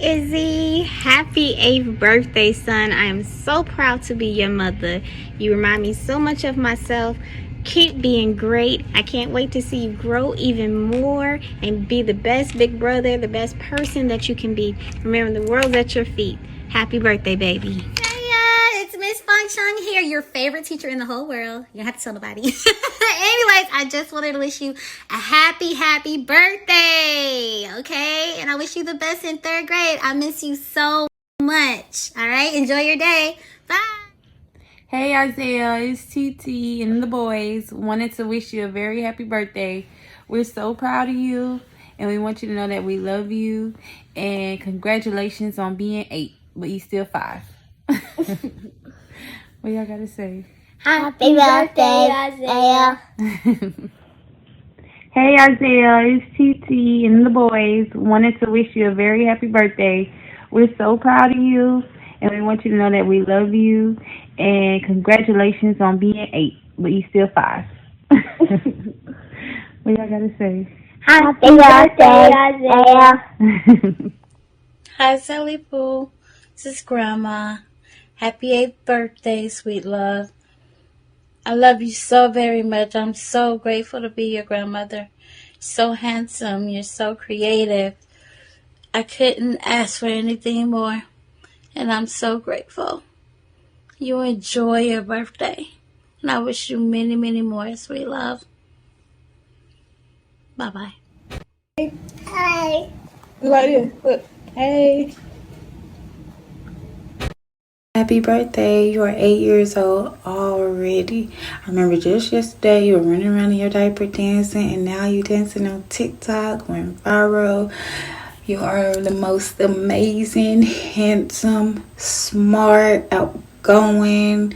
Izzy. Happy 8th birthday, son. I am so proud to be your mother. You remind me so much of myself. Keep being great. I can't wait to see you grow even more and be the best big brother, the best person that you can be. Remember, the world's at your feet. Happy birthday, baby. Hey, it's Miss Feng Chung here, your favorite teacher in the whole world. You don't have to tell nobody. Anyways, I just wanted to wish you a happy birthday, okay? And I wish you the best in 3rd grade. I miss you so much, all right? Enjoy your day. Bye. Hey Isaiah, it's TT and the boys. Wanted to wish you a very happy birthday. We're so proud of you, and we want you to know that we love you. And congratulations on being 8, but you still 5. What y'all gotta say? Happy birthday, Isaiah. Hey Isaiah, it's TT and the boys. Wanted to wish you a very happy birthday. We're so proud of you, and we want you to know that we love you. And congratulations on being 8, but you still 5. What y'all gotta say? Happy birthday, Isaiah. Hi, Sally Pooh. This is Grandma. Happy 8th birthday, sweet love. I love you so very much. I'm so grateful to be your grandmother. So handsome. You're so creative. I couldn't ask for anything more. And I'm so grateful. You enjoy your birthday. And I wish you many, many more, sweet love. Bye-bye. Hi. Look like this. Look. Hey. Happy birthday. You are 8 years old already. I remember just yesterday you were running around in your diaper dancing, and now you dancing on TikTok, going viral. You are the most amazing, handsome, smart, outgoing,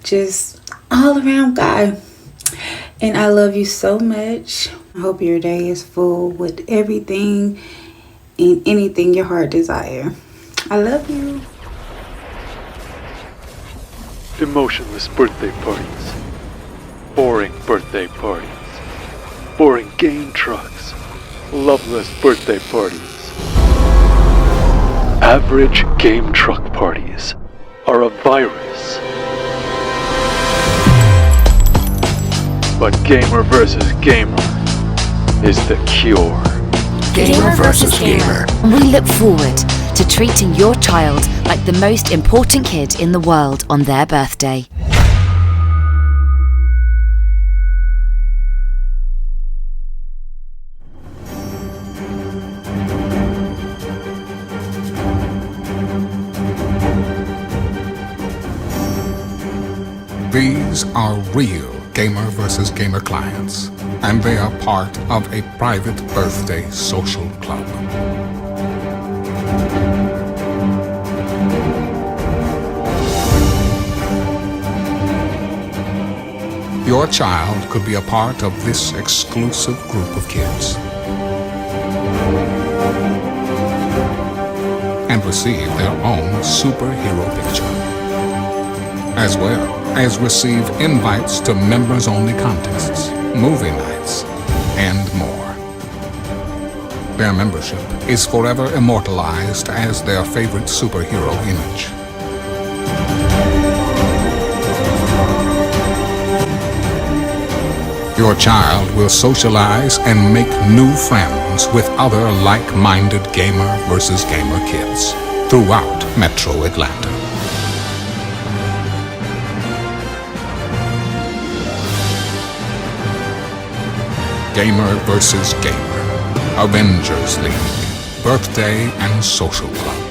just all around guy. And I love you so much. I hope your day is full with everything and anything your heart desire. I love you. Emotionless birthday parties. Boring birthday parties. Boring game trucks. Loveless birthday parties. Average game truck parties are a virus. But gamer versus gamer is the cure. Gamer versus gamer. We look forward to treating your child like the most important kid in the world on their birthday. These are real gamer versus gamer clients, and they are part of a private birthday social club. Your child could be a part of this exclusive group of kids and receive their own superhero picture, as well as receive invites to members-only contests, movie nights, and more. Their membership is forever immortalized as their favorite superhero image. Your child will socialize and make new friends with other like-minded gamer versus gamer kids throughout Metro Atlanta. Gamer versus Gamer, Avengers League, Birthday and Social Club.